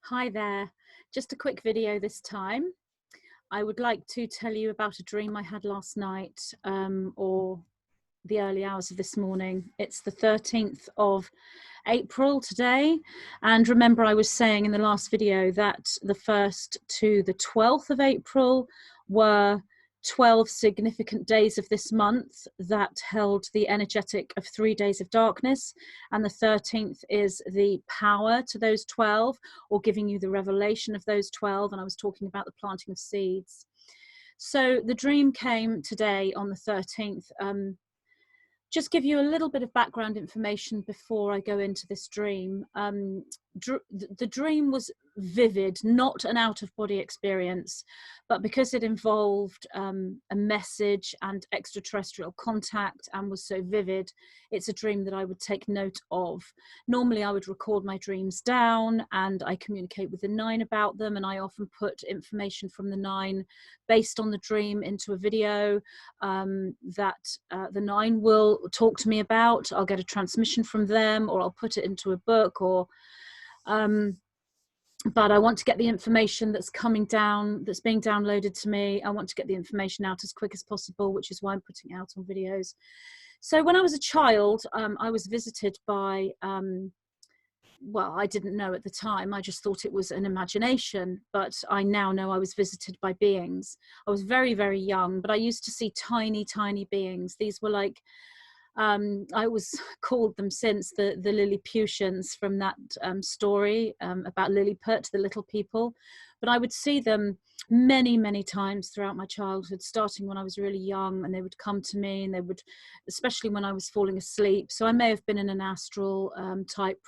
Hi there, just a quick video this time. I would like to tell you about a dream I had last night or the early hours of this morning. It's the 13th of April today, and remember I was saying in the last video that the 1st to the 12th of April were 12 significant days of this month that held the energetic of 3 days of darkness, and the 13th is the power to those 12, or giving you the revelation of those 12, and I was talking about the planting of seeds. So the dream came today on the 13th. Just give you a little bit of background information before I go into this dream. The dream was vivid, not an out-of-body experience, but because it involved a message and extraterrestrial contact and was so vivid, it's a dream that I would take note of. Normally I would record my dreams down and I communicate with the nine about them, and I often put information from the nine based on the dream into a video that the nine will talk to me about. I'll get a transmission from them, or I'll put it into a book, or but I want to get the information that's coming down, that's being downloaded to me. I want to get the information out as quick as possible, which is why I'm putting it out on videos. So when I was a child, I was visited by, well, I didn't know at the time. I just thought it was an imagination, but I now know I was visited by beings. I was very, very young, but I used to see tiny, tiny beings. These were like, I always called them since the Lilliputians from that story about Lilliput, the little people. But I would see them many, many times throughout my childhood, starting when I was really young, and they would come to me, and they would, especially when I was falling asleep. So I may have been in an astral type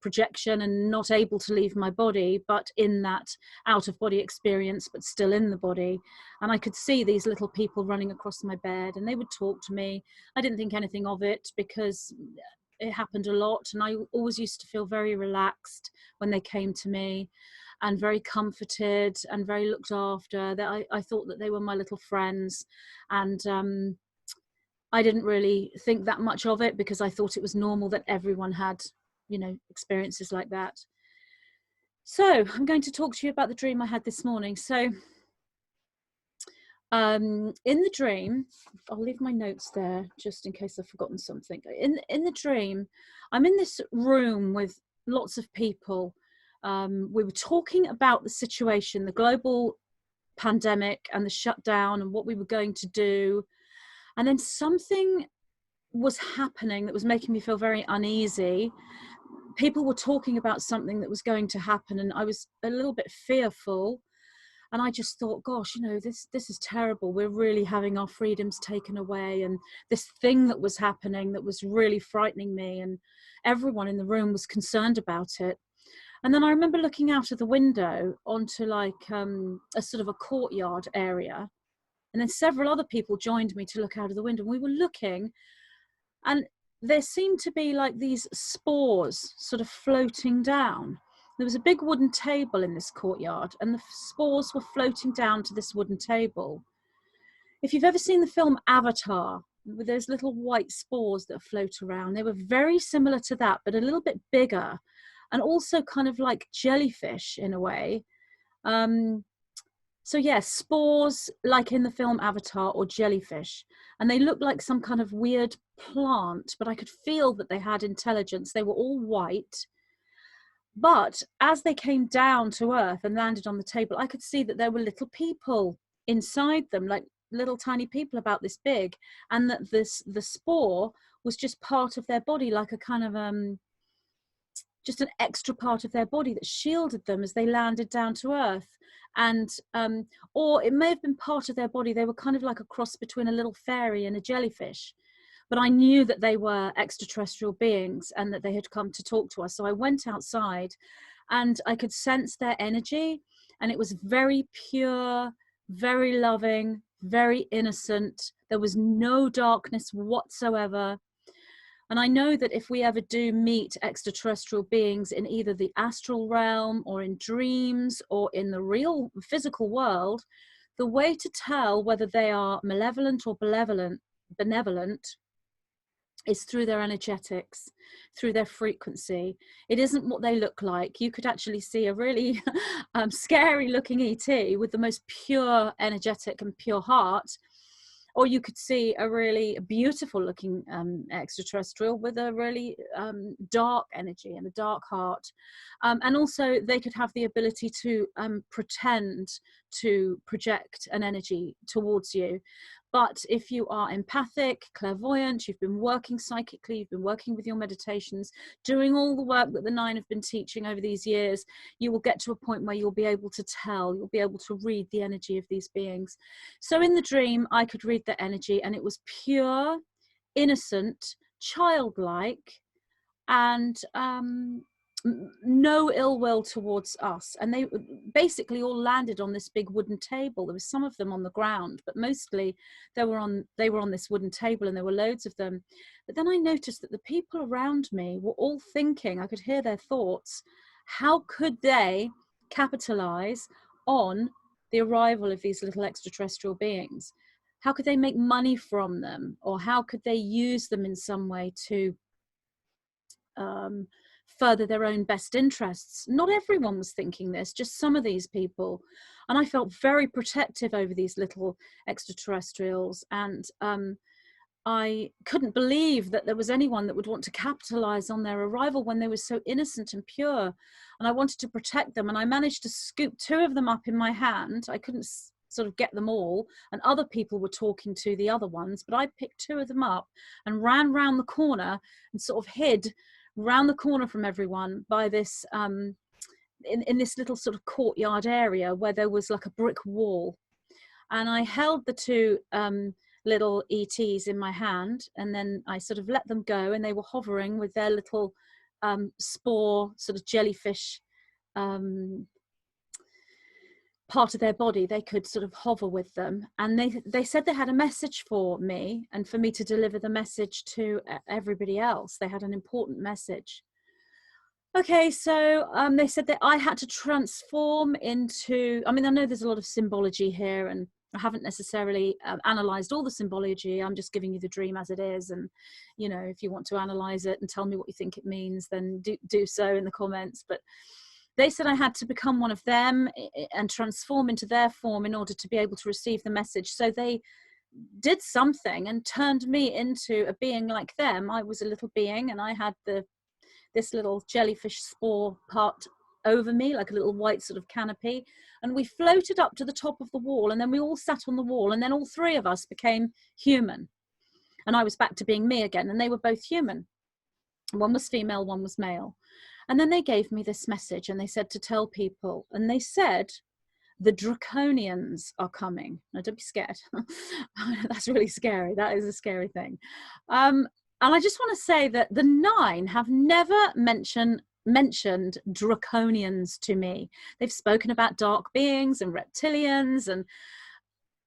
projection and not able to leave my body, but in that out-of-body experience, but still in the body. And I could see these little people running across my bed, and they would talk to me. I didn't think anything of it because it happened a lot, and I always used to feel very relaxed when they came to me, and very comforted and very looked after. That I thought that they were my little friends, and I didn't really think that much of it because I thought it was normal that everyone had, you know, experiences like that. So I'm going to talk to you about the dream I had this morning. So in the dream, I'll leave my notes there just in case I've forgotten something. In the dream, I'm in this room with lots of people. We were talking about the situation, the global pandemic and the shutdown and what we were going to do. And then something was happening that was making me feel very uneasy. People were talking about something that was going to happen, and I was a little bit fearful. And I just thought, gosh, you know, this is terrible. We're really having our freedoms taken away. And this thing that was happening that was really frightening me, and everyone in the room was concerned about it. And then I remember looking out of the window onto like a sort of a courtyard area. And then several other people joined me to look out of the window. And we were looking, and there seemed to be like these spores sort of floating down. There was a big wooden table in this courtyard, and the spores were floating down to this wooden table. If you've ever seen the film Avatar, with those little white spores that float around, they were very similar to that, but a little bit bigger, and also kind of like jellyfish in a way. So yes, spores like in the film Avatar, or jellyfish. And they looked like some kind of weird plant, but I could feel that they had intelligence. They were all white. But as they came down to earth and landed on the table, I could see that there were little people inside them, like little tiny people about this big, and that the spore was just part of their body, like a kind of just an extra part of their body that shielded them as they landed down to earth. And or it may have been part of their body. They were kind of like a cross between a little fairy and a jellyfish. But I knew that they were extraterrestrial beings and that they had come to talk to us. So I went outside and I could sense their energy, and it was very pure, very loving, very innocent. There was no darkness whatsoever. And I know that if we ever do meet extraterrestrial beings in either the astral realm or in dreams or in the real physical world, the way to tell whether they are malevolent or benevolent is through their energetics, through their frequency. It isn't what they look like. You could actually see a really scary looking ET with the most pure energetic and pure heart, or you could see a really beautiful looking extraterrestrial with a really dark energy and a dark heart. And also they could have the ability to pretend to project an energy towards you. But if you are empathic, clairvoyant, you've been working psychically, you've been working with your meditations, doing all the work that the 9 have been teaching over these years, you will get to a point where you'll be able to tell, you'll be able to read the energy of these beings. So in the dream, I could read their energy, and it was pure, innocent, childlike, and no ill will towards us. And they basically all landed on this big wooden table. There was some of them on the ground, but mostly they were on this wooden table, and there were loads of them. But then I noticed that the people around me were all thinking, I could hear their thoughts, how could they capitalize on the arrival of these little extraterrestrial beings? How could they make money from them? Or how could they use them in some way to further their own best interests? Not everyone was thinking this, just some of these people. And I felt very protective over these little extraterrestrials, and I couldn't believe that there was anyone that would want to capitalize on their arrival when they were so innocent and pure. And I wanted to protect them, and I managed to scoop 2 of them up in my hand. I couldn't sort of get them all, and other people were talking to the other ones, but I picked 2 of them up and ran round the corner and sort of hid round the corner from everyone by this in this little sort of courtyard area where there was like a brick wall. And I held the 2 little ETs in my hand, and then I sort of let them go, and they were hovering with their little spore sort of jellyfish part of their body. They could sort of hover with them, and they said they had a message for me, and for me to deliver the message to everybody else. They had an important message. Okay, so they said that I had to transform into, I mean, I know there's a lot of symbology here, and I haven't necessarily analyzed all the symbology. I'm just giving you the dream as it is, and you know, if you want to analyze it and tell me what you think it means, then do so in the comments. But they said I had to become one of them and transform into their form in order to be able to receive the message. So they did something and turned me into a being like them. I was a little being, and I had this little jellyfish spore part over me, like a little white sort of canopy. And we floated up to the top of the wall, and then we all sat on the wall, and then all 3 of us became human. And I was back to being me again, and they were both human. One was female, one was male. And then they gave me this message, and they said to tell people, and they said, the Draconians are coming. Now, don't be scared. That's really scary. That is a scary thing. And I just want to say that the 9 have never mentioned Draconians to me. They've spoken about dark beings and reptilians, and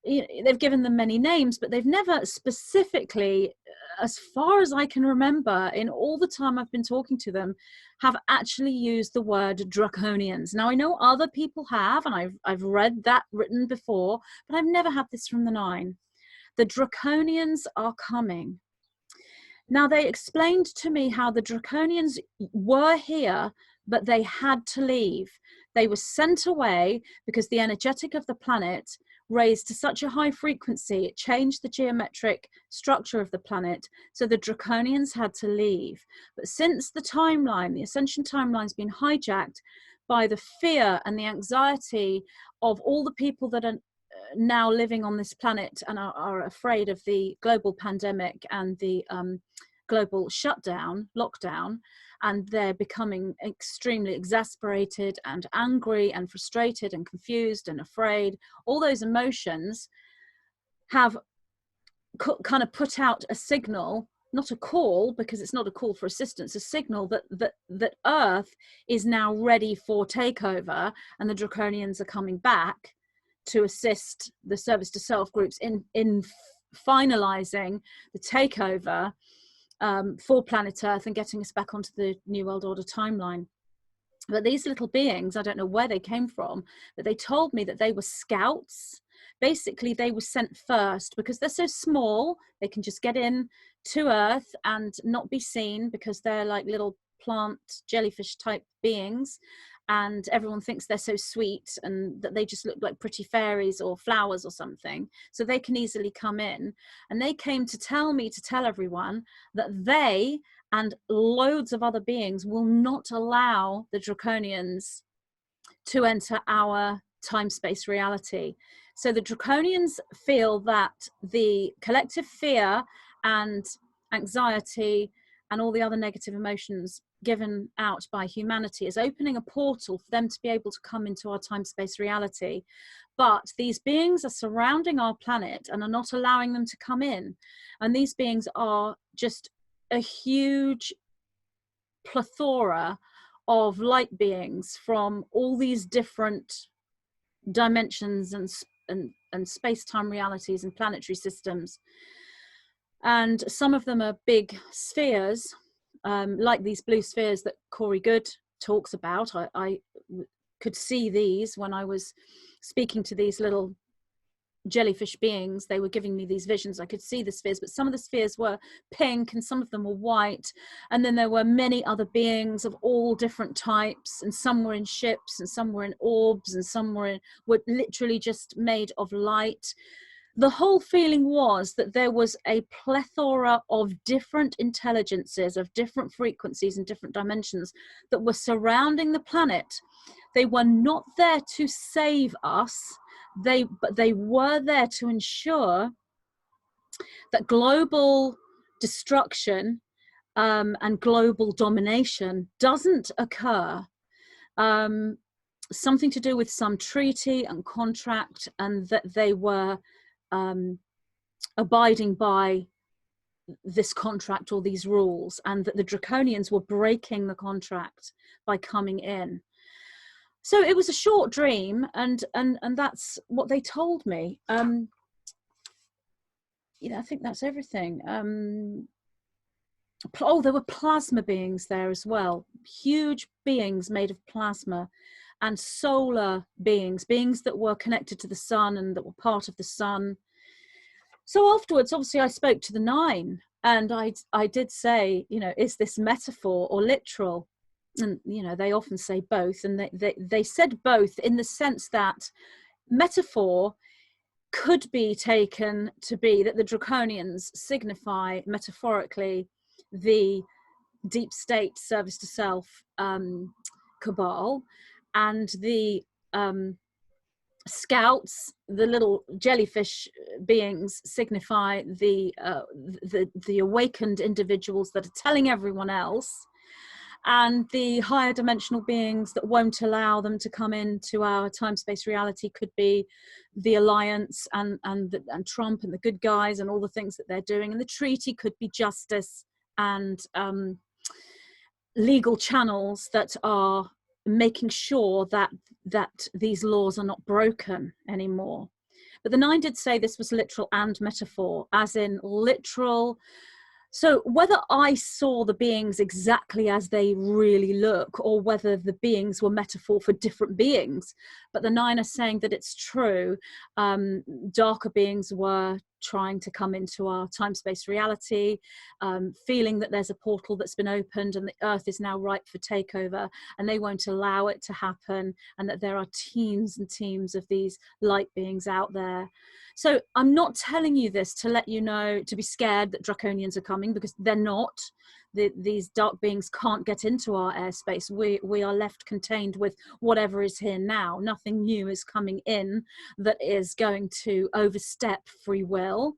they've given them many names, but they've never specifically, as far as I can remember in all the time I've been talking to them, have actually used the word Draconians. Now, I know other people have, and I've read that written before, but I've never had this from the 9. The Draconians are coming. Now, they explained to me how the Draconians were here, but they had to leave. They were sent away because the energetic of the planet raised to such a high frequency, it changed the geometric structure of the planet, so the Draconians had to leave. But since the timeline, the ascension timeline, has been hijacked by the fear and the anxiety of all the people that are now living on this planet and are afraid of the global pandemic and the global shutdown, lockdown, and they're becoming extremely exasperated and angry and frustrated and confused and afraid. All those emotions have kind of put out a signal, not a call, because it's not a call for assistance, a signal that Earth is now ready for takeover, and the Draconians are coming back to assist the service to self groups in finalizing the takeover for planet Earth and getting us back onto the New World Order timeline. But these little beings, I don't know where they came from, but they told me that they were scouts. Basically, they were sent first because they're so small, they can just get in to Earth and not be seen because they're like little plant jellyfish type beings, and everyone thinks they're so sweet and that they just look like pretty fairies or flowers or something, so they can easily come in. And they came to tell me to tell everyone that they and loads of other beings will not allow the draconians to enter our time-space reality. So the draconians feel that the collective fear and anxiety and all the other negative emotions given out by humanity is opening a portal for them to be able to come into our time-space reality. But these beings are surrounding our planet and are not allowing them to come in. And these beings are just a huge plethora of light beings from all these different dimensions and space-time realities and planetary systems. And some of them are big spheres, like these blue spheres that Corey Good talks about. I could see these when I was speaking to these little jellyfish beings. They were giving me these visions. I could see the spheres, but some of the spheres were pink and some of them were white. And then there were many other beings of all different types, and some were in ships and some were in orbs and some were literally just made of light. The whole feeling was that there was a plethora of different intelligences, of different frequencies and different dimensions that were surrounding the planet. They were not there to save us, but they were there to ensure that global destruction and global domination doesn't occur. Something to do with some treaty and contract, and that they were abiding by this contract or these rules, and that the draconians were breaking the contract by coming in. So it was a short dream, and that's what they told me. You know, I think that's everything. Oh, there were plasma beings there as well, huge beings made of plasma, and solar beings that were connected to the sun and that were part of the sun. So afterwards, obviously, I spoke to the nine, and I did say, you know, is this metaphor or literal? And, you know, they often say both, and they said both in the sense that metaphor could be taken to be that the draconians signify metaphorically the deep state service to self cabal, and the scouts, the little jellyfish beings, signify the awakened individuals that are telling everyone else, and the higher dimensional beings that won't allow them to come into our time-space reality could be the Alliance and Trump and the good guys and all the things that they're doing. And the treaty could be justice and legal channels that are making sure that these laws are not broken anymore. But the nine did say this was literal and metaphor, as in literal. So whether I saw the beings exactly as they really look, or whether the beings were metaphor for different beings, but the nine are saying that it's true. Darker beings were trying to come into our time-space reality, feeling that there's a portal that's been opened and the earth is now ripe for takeover, and they won't allow it to happen, and that there are teams and teams of these light beings out there. So I'm not telling you this to let you know, to be scared that draconians are coming, because they're not. These dark beings can't get into our airspace. We are left contained with whatever is here now. Nothing new is coming in that is going to overstep free will.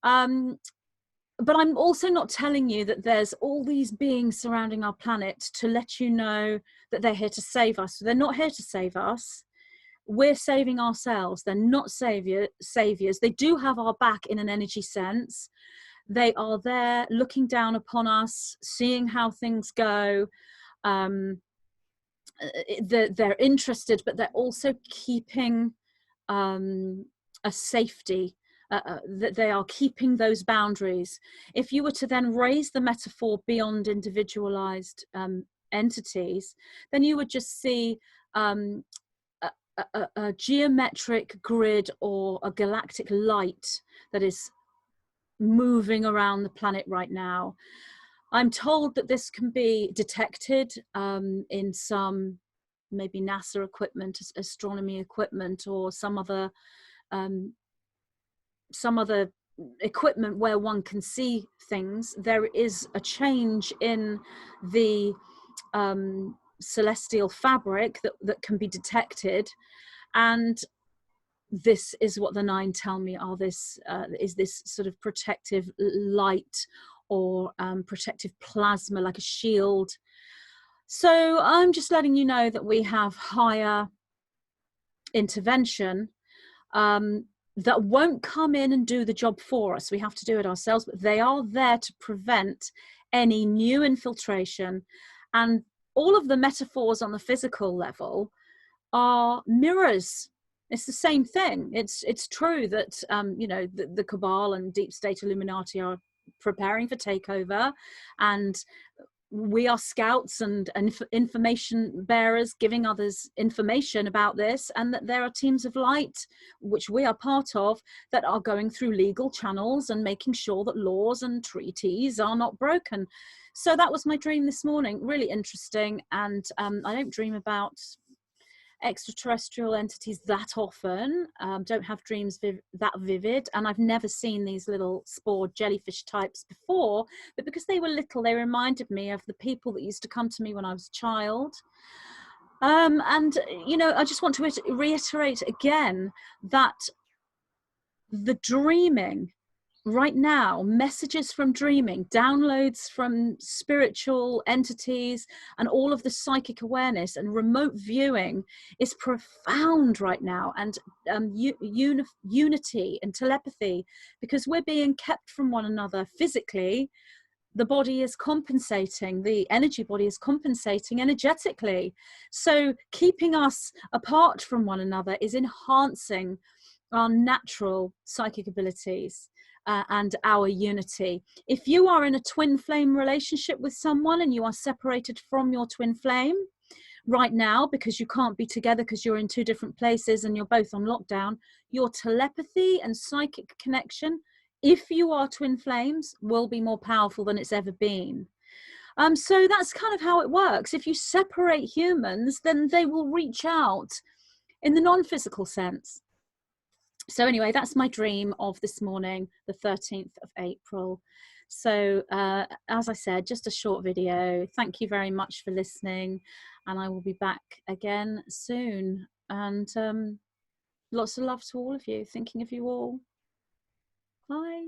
But I'm also not telling you that there's all these beings surrounding our planet to let you know that they're here to save us. They're not here to save us. We're saving ourselves. They're not saviors. They do have our back in an energy sense. They are there looking down upon us, seeing how things go. They're interested, but they're also keeping a safety. That they are keeping those boundaries. If you were to then raise the metaphor beyond individualized entities, then you would just see a geometric grid or a galactic light that is moving around the planet right now. I'm told that this can be detected in some maybe NASA equipment, astronomy equipment, or some other equipment where one can see things. There is a change in the celestial fabric that can be detected, and this is what the nine tell me are this is this sort of protective light or protective plasma, like a shield. So I'm just letting you know that we have higher intervention that won't come in and do the job for us. We have to do it ourselves, but they are there to prevent any new infiltration. And all of the metaphors on the physical level are mirrors. It's the same thing. It's true that you know, the cabal and deep state Illuminati are preparing for takeover, and we are scouts and information bearers, giving others information about this, and that there are teams of light, which we are part of, that are going through legal channels and making sure that laws and treaties are not broken. So that was my dream this morning. Really interesting. And I don't dream about extraterrestrial entities that often, don't have dreams that vivid, and I've never seen these little spore jellyfish types before, but because they were little, they reminded me of the people that used to come to me when I was a child. And you know, I just want to reiterate again that the dreaming right now, messages from dreaming, downloads from spiritual entities, and all of the psychic awareness and remote viewing is profound right now. And unity and telepathy, because we're being kept from one another physically. The body is compensating, the energy body is compensating energetically. So keeping us apart from one another is enhancing our natural psychic abilities and our unity. If you are in a twin flame relationship with someone and you are separated from your twin flame right now because you can't be together because you're in two different places and you're both on lockdown, your telepathy and psychic connection, if you are twin flames, will be more powerful than it's ever been. So that's kind of how it works. If you separate humans, then they will reach out in the non-physical sense. So anyway, that's my dream of this morning, the 13th of April. So as I said, just a short video. Thank you very much for listening, and I will be back again soon. And lots of love to all of you. Thinking of you all. Bye.